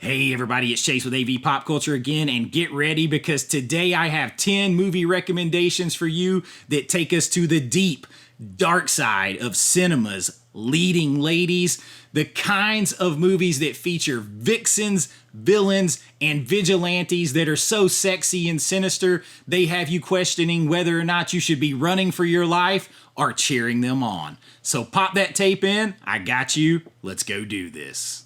Hey everybody, it's Chase with AV Pop Culture again, and get ready because today I have 10 movie recommendations for you that take us to the deep, dark side of cinema's leading ladies, the kinds of movies that feature vixens, villains, and vigilantes that are so sexy and sinister they have you questioning whether or not you should be running for your life or cheering them on. So pop that tape in, I got you, let's go do this.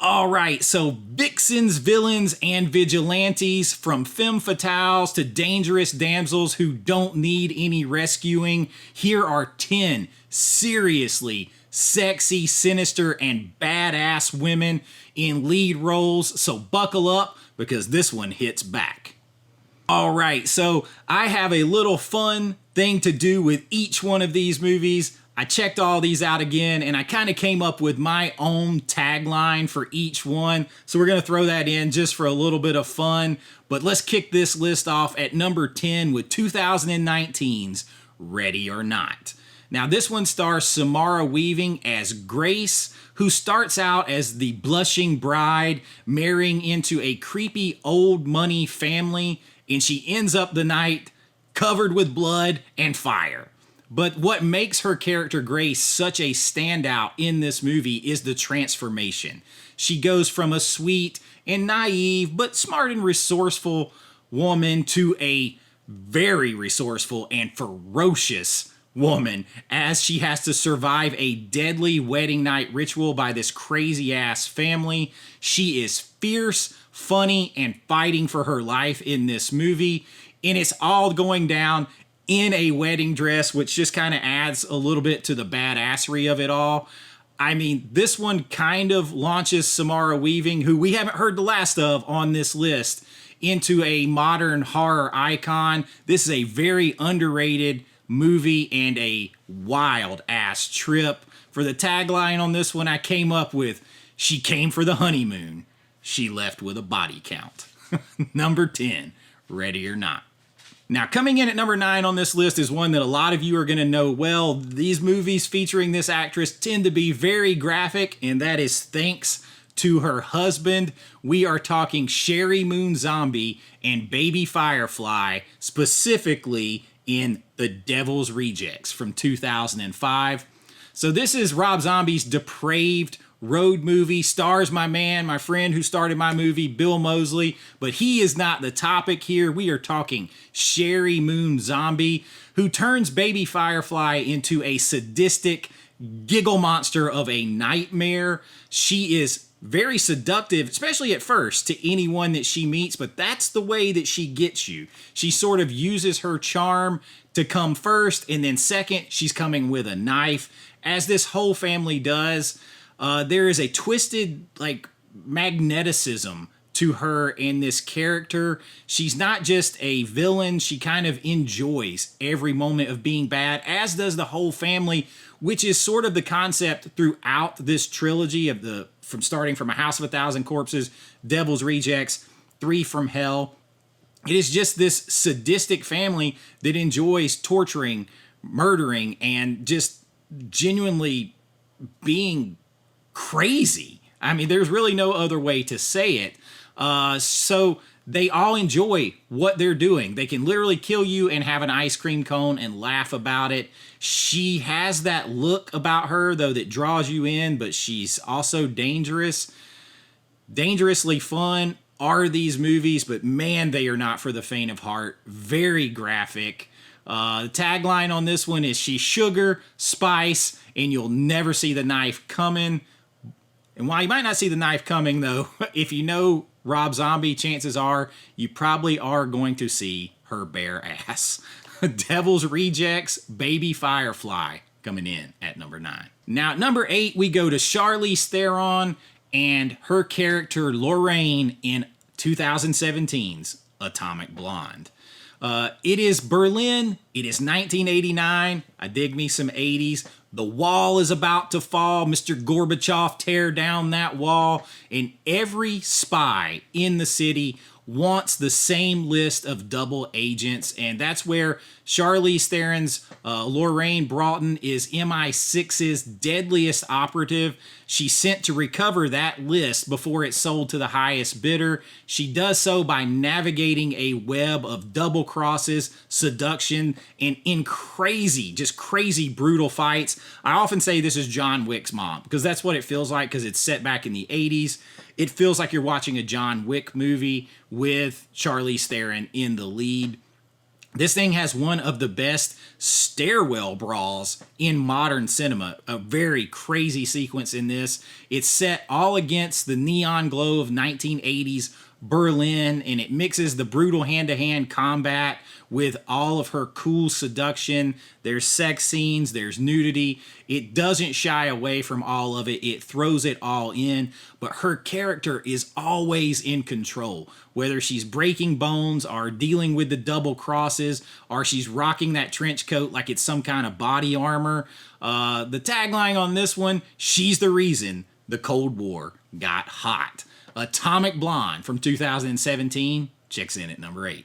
All right, so vixens, villains, and vigilantes, from femme fatales to dangerous damsels who don't need any rescuing, here are 10 seriously sexy, sinister, and badass women in lead roles, so buckle up because this one hits back. All right, so I have a little fun thing to do with each one of these movies. I checked all these out again, and I kind of came up with my own tagline for each one. So we're going to throw that in just for a little bit of fun. But let's kick this list off at number 10 with 2019's Ready or Not. Now, this one stars Samara Weaving as Grace, who starts out as the blushing bride marrying into a creepy old money family, and she ends up the night covered with blood and fire. But what makes her character Grace such a standout in this movie is the transformation. She goes from a sweet and naive but smart and resourceful woman to a very resourceful and ferocious woman as she has to survive a deadly wedding night ritual by this crazy ass family. She is fierce, funny, and fighting for her life in this movie, and it's all going down in a wedding dress, which just kind of adds a little bit to the badassery of it all. I mean, this one kind of launches Samara Weaving, who we haven't heard the last of on this list, into a modern horror icon. This is a very underrated movie and a wild ass trip. For the tagline on this one, I came up with, "She came for the honeymoon. She left with a body count." Number 10, Ready or Not. Now, coming in at number 9 on this list is one that a lot of you are going to know well. These movies featuring this actress tend to be very graphic, and that is thanks to her husband. We are talking Sherri Moon Zombie and Baby Firefly, specifically in The Devil's Rejects from 2005. So this is Rob Zombie's depraved road movie, stars my friend who started my movie, Bill Moseley, but he is not the topic here. We are talking Sherri Moon Zombie, who turns Baby Firefly into a sadistic giggle monster of a nightmare. She is very seductive, especially at first, to anyone that she meets, but that's the way that she gets you. She sort of uses her charm to come first, and then second, she's coming with a knife, as this whole family does. There is a twisted, magneticism to her in this character. She's not just a villain. She kind of enjoys every moment of being bad, as does the whole family, which is sort of the concept throughout this trilogy of starting from A House of a Thousand Corpses, Devil's Rejects, 3 from Hell. It is just this sadistic family that enjoys torturing, murdering, and just genuinely being crazy. I mean, there's really no other way to say it. So they all enjoy what they're doing. They can literally kill you and have an ice cream cone and laugh about it. She has that look about her, though, that draws you in, but she's also dangerous. Dangerously fun are these movies, but man, they are not for the faint of heart. Very graphic. The tagline on this one is, "She's sugar, spice, and you'll never see the knife coming." And while you might not see the knife coming, though, if you know Rob Zombie, chances are you probably are going to see her bare ass. Devil's Rejects, Baby Firefly, coming in at number 9. Now, at number 8, we go to Charlize Theron and her character Lorraine in 2017's Atomic Blonde. It is Berlin. It is 1989. I dig me some 80s. The wall is about to fall. Mr. Gorbachev tear down that wall. And every spy in the city wants the same list of double agents, and that's where Charlize Theron's Lorraine Broughton is MI6's deadliest operative. She's sent to recover that list before it's sold to the highest bidder. She does so by navigating a web of double crosses, seduction, and in just crazy brutal fights. I often say this is John Wick's mom, because that's what it feels like, because it's set back in the 80s. It feels like you're watching a John Wick movie with Charlize Theron in the lead. This thing has one of the best stairwell brawls in modern cinema. A very crazy sequence in this. It's set all against the neon glow of 1980s Berlin, and it mixes the brutal hand-to-hand combat with all of her cool seduction. There's sex scenes, there's nudity. It doesn't shy away from all of it. It throws it all in, but her character is always in control. Whether she's breaking bones or dealing with the double crosses, or she's rocking that trench coat like it's some kind of body armor. The tagline on this one, she's the reason the Cold War got hot. Atomic Blonde from 2017 checks in at number 8.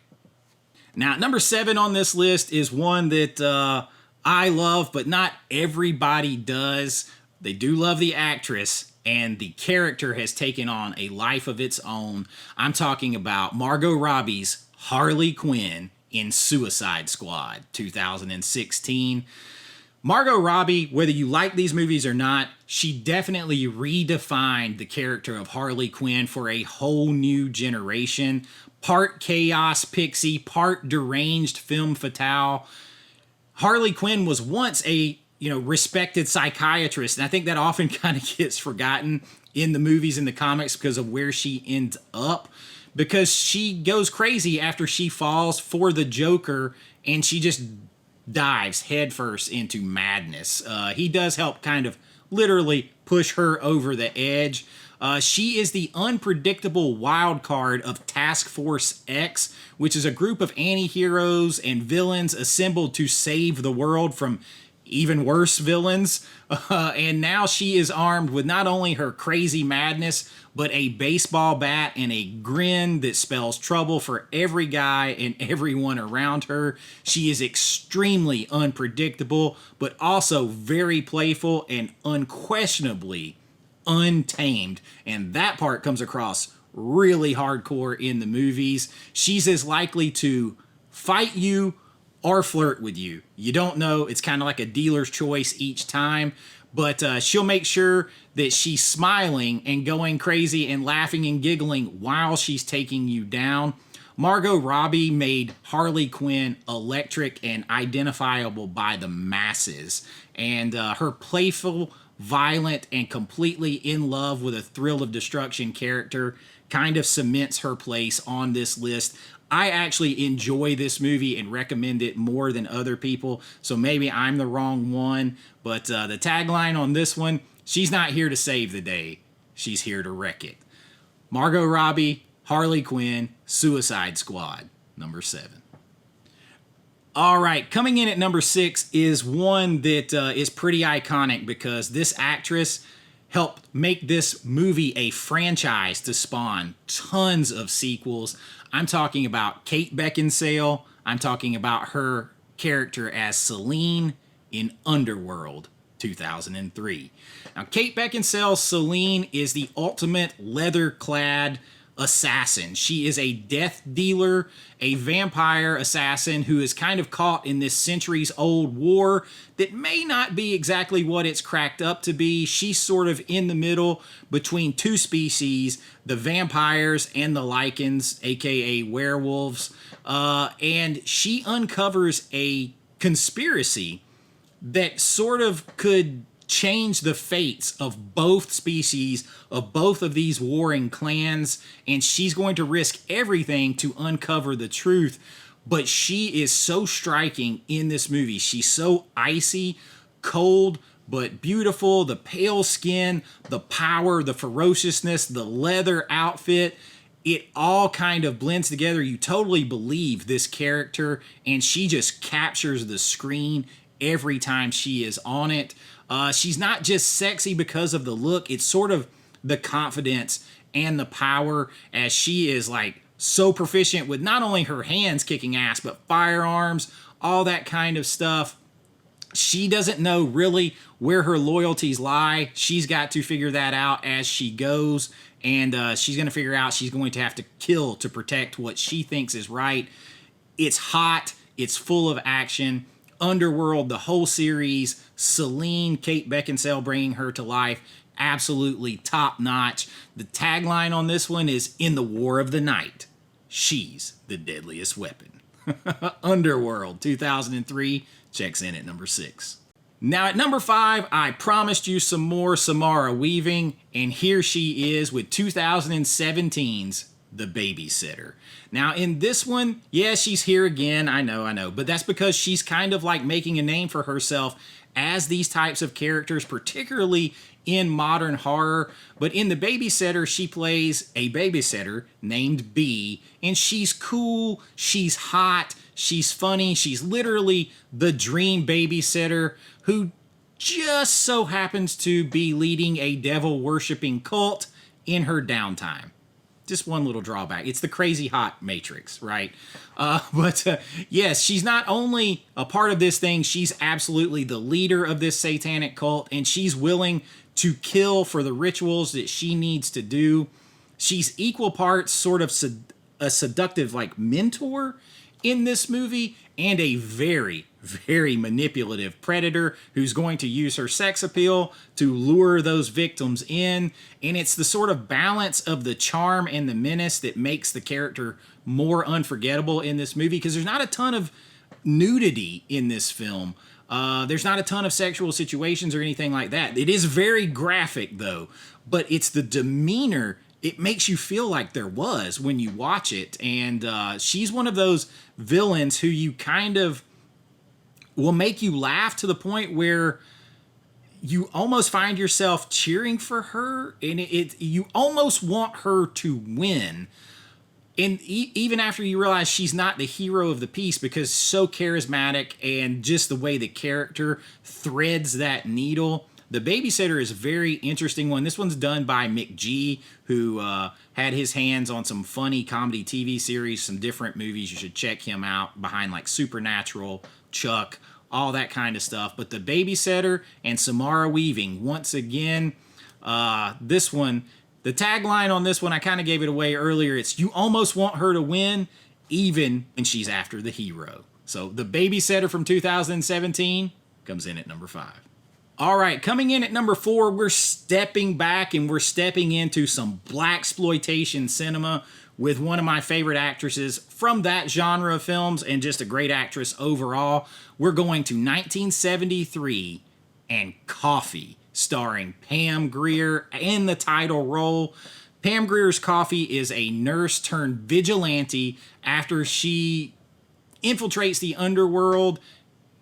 Now, number 7 on this list is one that I love, but not everybody does. They do love the actress, and the character has taken on a life of its own. I'm talking about Margot Robbie's Harley Quinn in Suicide Squad 2016. Margot Robbie, whether you like these movies or not, she definitely redefined the character of Harley Quinn for a whole new generation. Part chaos pixie, part deranged femme fatale. Harley Quinn was once a respected psychiatrist, and I think that often kind of gets forgotten in the movies and the comics because of where she ends up. Because she goes crazy after she falls for the Joker, and she just dives headfirst into madness. He does help kind of literally push her over the edge. She is the unpredictable wild card of Task Force X, which is a group of anti-heroes and villains assembled to save the world from even worse villains. And now she is armed with not only her crazy madness, but a baseball bat and a grin that spells trouble for every guy and everyone around her. She is extremely unpredictable, but also very playful and unquestionably untamed. And that part comes across really hardcore in the movies. She's as likely to fight you or flirt with you. You don't know. It's kind of like a dealer's choice each time. But she'll make sure that she's smiling and going crazy and laughing and giggling while she's taking you down. Margot Robbie made Harley Quinn electric and identifiable by the masses. And her playful, violent, and completely in love with a thrill of destruction character kind of cements her place on this list. I actually enjoy this movie and recommend it more than other people, so maybe I'm the wrong one, but the tagline on this one, she's not here to save the day, she's here to wreck it. Margot Robbie, Harley Quinn, Suicide Squad, number 7. All right, coming in at number 6 is one that is pretty iconic because this actress helped make this movie a franchise to spawn tons of sequels. I'm talking about Kate Beckinsale. I'm talking about her character as Selene in Underworld 2003. Now, Kate Beckinsale's Selene is the ultimate leather-clad assassin. She is a death dealer, a vampire assassin who is kind of caught in this centuries-old war that may not be exactly what it's cracked up to be. She's sort of in the middle between two species, the vampires and the lichens, aka werewolves, and she uncovers a conspiracy that sort of could change the fates of both species, of both of these warring clans, and she's going to risk everything to uncover the truth. But she is so striking in this movie. She's so icy, cold, but beautiful. The pale skin, the power, the ferociousness, the leather outfit, it all kind of blends together. You totally believe this character, and she just captures the screen every time she is on it. She's not just sexy because of the look. It's sort of the confidence and the power, as she is like so proficient with not only her hands kicking ass, but firearms, all that kind of stuff. She doesn't know really where her loyalties lie. She's got to figure that out as she goes, and she's going to figure out she's going to have to kill to protect what she thinks is right. It's hot. It's full of action. Underworld, the whole series, Celine, Kate Beckinsale bringing her to life, absolutely top notch. The tagline on this one is, "In the War of the Night, she's the deadliest weapon." Underworld, 2003, checks in at number 6. Now at number 5, I promised you some more Samara Weaving, and here she is with 2017's The Babysitter. Now in this one, yeah, she's here again, I know, but that's because she's kind of like making a name for herself as these types of characters, particularly in modern horror. But in The Babysitter, she plays a babysitter named B, and she's cool, she's hot, she's funny, she's literally the dream babysitter who just so happens to be leading a devil-worshipping cult in her downtime. Just one little drawback. It's the crazy hot Matrix, right? But yes, she's not only a part of this thing, she's absolutely the leader of this satanic cult, and she's willing to kill for the rituals that she needs to do. She's equal parts sort of a seductive like mentor in this movie, and a very, very manipulative predator who's going to use her sex appeal to lure those victims in. And it's the sort of balance of the charm and the menace that makes the character more unforgettable in this movie, because there's not a ton of nudity in this film. There's not a ton of sexual situations or anything like that. It is very graphic, though, but it's the demeanor. It makes you feel like there was when you watch it. And she's one of those villains who you kind of will make you laugh to the point where you almost find yourself cheering for her, and you almost want her to win. And even after you realize she's not the hero of the piece, because so charismatic and just the way the character threads that needle. The Babysitter is a very interesting one. This one's done by McG, who had his hands on some funny comedy TV series, some different movies. You should check him out behind like Supernatural, Chuck, all that kind of stuff. But The Babysitter and Samara Weaving, once again, this one, the tagline on this one, I kind of gave it away earlier. It's, you almost want her to win, even when she's after the hero. So The Babysitter from 2017 comes in at number 5. All right, coming in at number 4, we're stepping back and we're stepping into some blaxploitation cinema with one of my favorite actresses from that genre of films, and just a great actress overall. We're going to 1973 and Coffy, starring Pam Grier in the title role. Pam Grier's Coffy is a nurse turned vigilante after she infiltrates the underworld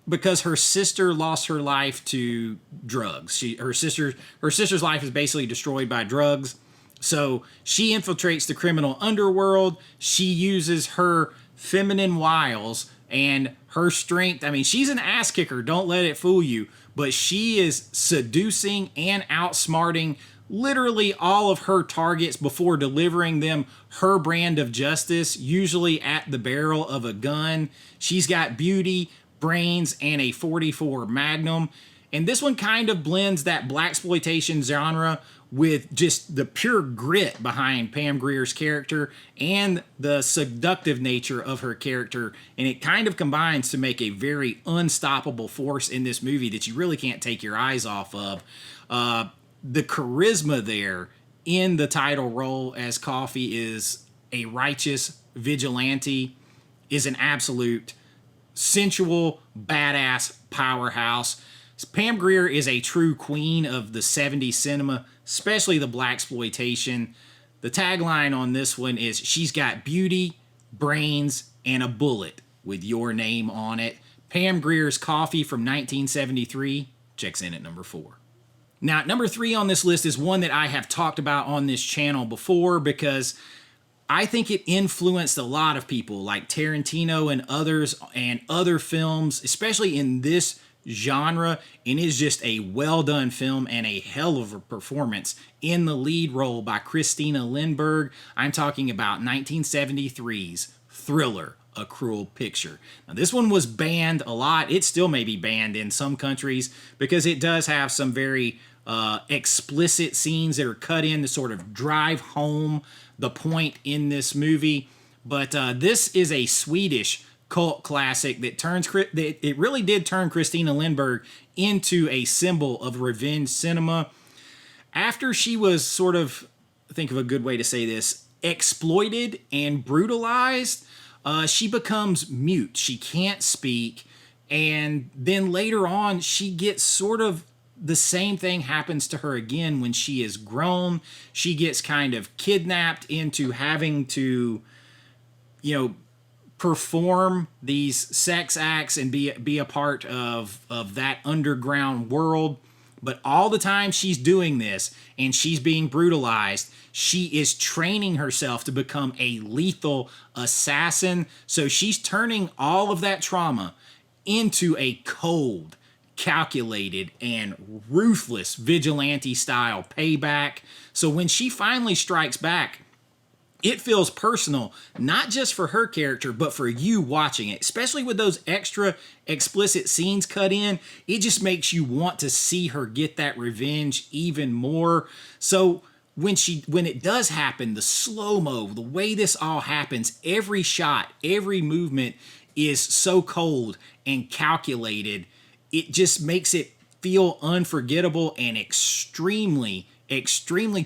because her sister lost her life to drugs. Her sister's life is basically destroyed by drugs. So she infiltrates the criminal underworld. She uses her feminine wiles and her strength. I mean, she's an ass kicker, don't let it fool you. But she is seducing and outsmarting literally all of her targets before delivering them her brand of justice, usually at the barrel of a gun. She's got beauty, brains, and a .44 Magnum. And this one kind of blends that blaxploitation genre with just the pure grit behind Pam Grier's character and the seductive nature of her character. And it kind of combines to make a very unstoppable force in this movie that you really can't take your eyes off of. The charisma there in the title role as Coffy is a righteous vigilante, is an absolute sensual, badass powerhouse. Pam Grier is a true queen of the 70s cinema, especially the blaxploitation. The tagline on this one is, she's got beauty, brains, and a bullet with your name on it. Pam Grier's Coffy from 1973 checks in at number 4. Now, number 3 on this list is one that I have talked about on this channel before, because I think it influenced a lot of people like Tarantino and others and other films, especially in this genre, and is just a well done film and a hell of a performance in the lead role by Christina Lindberg. I'm talking about 1973's thriller, A Cruel Picture. Now, this one was banned a lot. It still may be banned in some countries because it does have some very explicit scenes that are cut in to sort of drive home the point in this movie. But this is a Swedish cult classic that it really did turn Christina Lindberg into a symbol of revenge cinema. After she was sort of, think of a good way to say this, exploited and brutalized, she becomes mute. She can't speak. And then later on, she gets sort of the same thing happens to her again when she is grown. She gets kind of kidnapped into having to, perform these sex acts and be a part of that underground world. But all the time she's doing this and she's being brutalized, she is training herself to become a lethal assassin. So she's turning all of that trauma into a cold, calculated, and ruthless vigilante style payback. So when she finally strikes back, it feels personal, not just for her character, but for you watching it, especially with those extra explicit scenes cut in. It just makes you want to see her get that revenge even more. So when it does happen, the slow-mo, the way this all happens, every shot, every movement is so cold and calculated. It just makes it feel unforgettable and extremely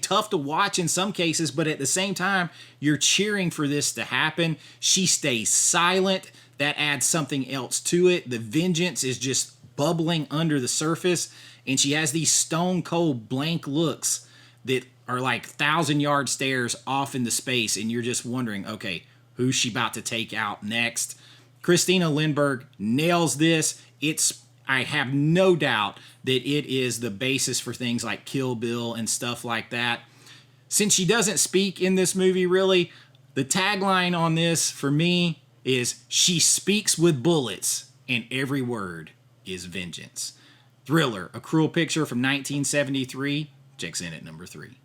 tough to watch in some cases, but at the same time, you're cheering for this to happen. She stays silent. That adds something else to it. The vengeance is just bubbling under the surface, and she has these stone cold blank looks that are like 1,000-yard stares off into space, and you're just wondering, okay, who's she about to take out next? Christina Lindberg nails this. I have no doubt that it is the basis for things like Kill Bill and stuff like that. Since she doesn't speak in this movie, really, the tagline on this for me is she speaks with bullets and every word is vengeance. Thriller, A Cruel Picture from 1973, checks in at number 3.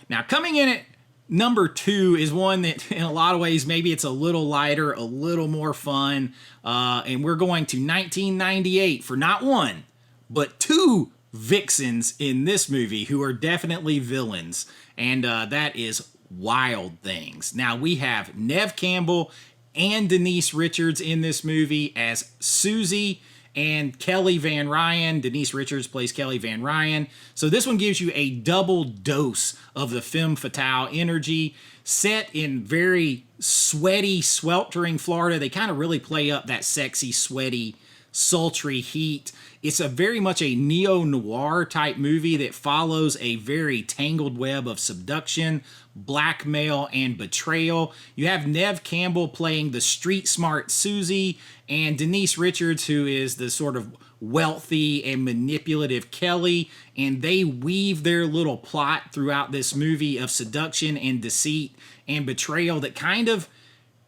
Now, coming in at number 2 is one that, in a lot of ways, maybe it's a little lighter, a little more fun. And we're going to 1998 for not one, but 2 Vixens in this movie who are definitely villains. And that is Wild Things. Now, we have Neve Campbell and Denise Richards in this movie as Susie and Kelly Van Ryan. Denise Richards plays Kelly Van Ryan. So this one gives you a double dose of the femme fatale energy. Set in very sweaty, sweltering Florida. They kind of really play up that sexy, sweaty, sultry heat. It's very much a neo-noir type movie that follows a very tangled web of seduction, blackmail, and betrayal. You have Neve Campbell playing the street-smart Susie, and Denise Richards, who is the sort of wealthy and manipulative Kelly, and they weave their little plot throughout this movie of seduction and deceit and betrayal that kind of,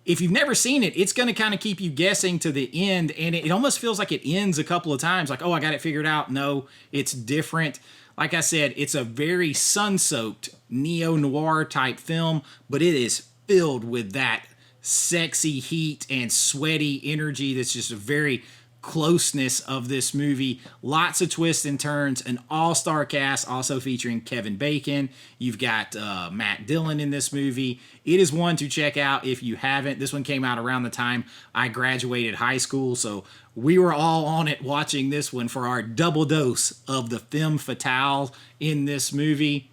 if you've never seen it, it's going to kind of keep you guessing to the end, and it almost feels like it ends a couple of times, like, oh, I got it figured out. No, it's different. Like I said, it's a very sun-soaked neo-noir type film, but it is filled with that sexy heat and sweaty energy that's just a very closeness of this movie. Lots of twists and turns. An all-star cast also featuring Kevin Bacon. You've got Matt Dillon in this movie. It is one to check out if you haven't. This one came out around the time I graduated high school, so we were all on it watching this one for our double dose of the femme fatale in this movie.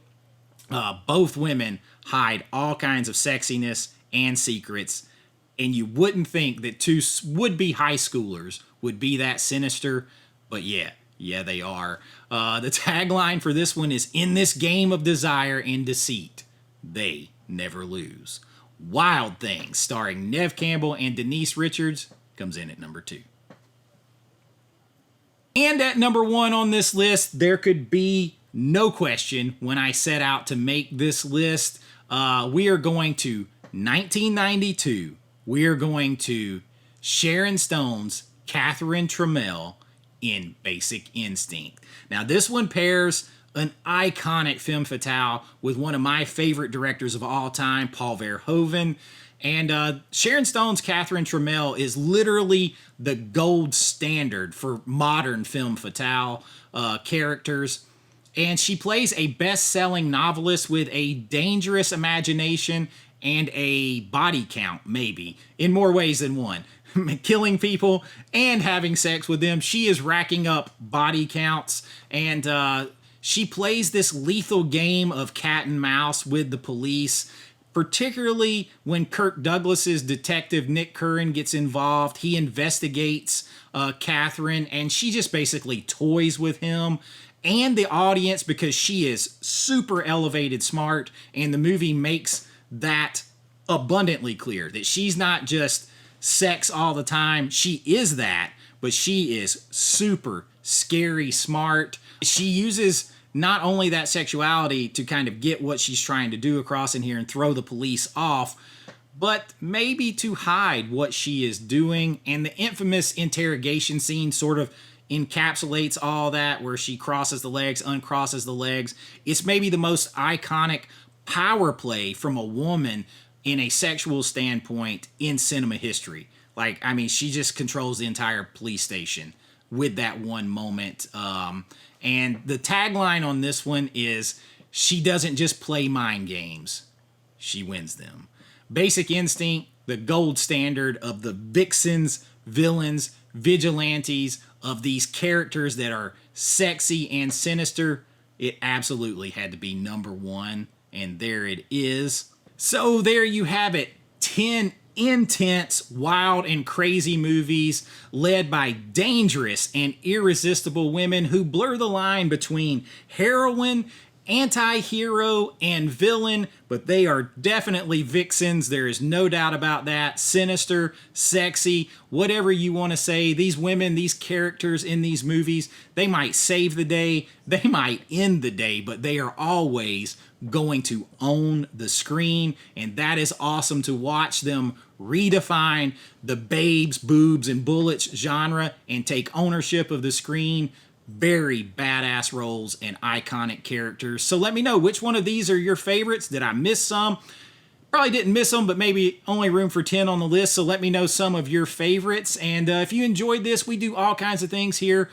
Both women hide all kinds of sexiness and secrets, and you wouldn't think that 2 would-be high schoolers would be that sinister, but yeah, they are. The tagline for this one is, in this game of desire and deceit, they never lose. Wild Things, starring Neve Campbell and Denise Richards, comes in at number 2. And at number 1 on this list, there could be no question when I set out to make this list. We are going to 1992. We are going to Sharon Stone's Catherine Trammell in Basic Instinct. Now, this one pairs an iconic femme fatale with one of my favorite directors of all time, Paul Verhoeven. And Sharon Stone's Catherine Trammell is literally the gold standard for modern femme fatale characters. And she plays a best-selling novelist with a dangerous imagination and a body count, maybe, in more ways than one. Killing people and having sex with them. She is racking up body counts, and she plays this lethal game of cat and mouse with the police, particularly when Kirk Douglas's detective Nick Curran gets involved. He investigates Catherine, and she just basically toys with him and the audience because she is super elevated smart, and the movie makes that abundantly clear that she's not just sex all the time. She is that, but she is super scary smart. She uses not only that sexuality to kind of get what she's trying to do across in here and throw the police off, but maybe to hide what she is doing. And the infamous interrogation scene sort of encapsulates all that, where she crosses the legs, uncrosses the legs. It's maybe the most iconic power play from a woman in a sexual standpoint in cinema history. Like, I mean, she just controls the entire police station with that one moment. And the tagline on this one is, she doesn't just play mind games, she wins them. Basic Instinct, the gold standard of the vixens, villains, vigilantes, of these characters that are sexy and sinister. It absolutely had to be number one, and there it is. So there you have it, 10 intense, wild, and crazy movies led by dangerous and irresistible women who blur the line between heroine, anti-hero, and villain, but they are definitely vixens. There is no doubt about that. Sinister, sexy, whatever you want to say. These women, these characters in these movies, they might save the day, they might end the day, but they are always going to own the screen, and that is awesome to watch them redefine the babes, boobs, and bullets genre and take ownership of the screen. Very badass roles and iconic characters. So let me know, which one of these are your favorites? Did I miss some? Probably didn't miss them, but maybe only room for 10 on the list. So let me know some of your favorites. And if you enjoyed this, we do all kinds of things here.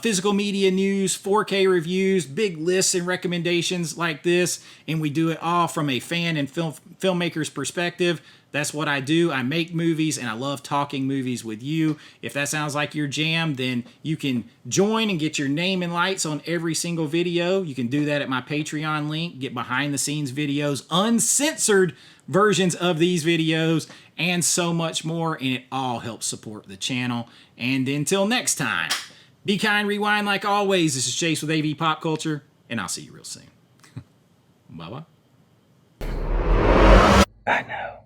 Physical media news, 4K reviews, big lists and recommendations like this. And we do it all from a fan and filmmaker's perspective. That's what I do. I make movies, and I love talking movies with you. If that sounds like your jam, then you can join and get your name and lights on every single video. You can do that at my Patreon link. Get behind-the-scenes videos, uncensored versions of these videos, and so much more, and it all helps support the channel. And until next time, be kind, rewind like always. This is Chase with AVA Pop Culture, and I'll see you real soon. Bye-bye. I know.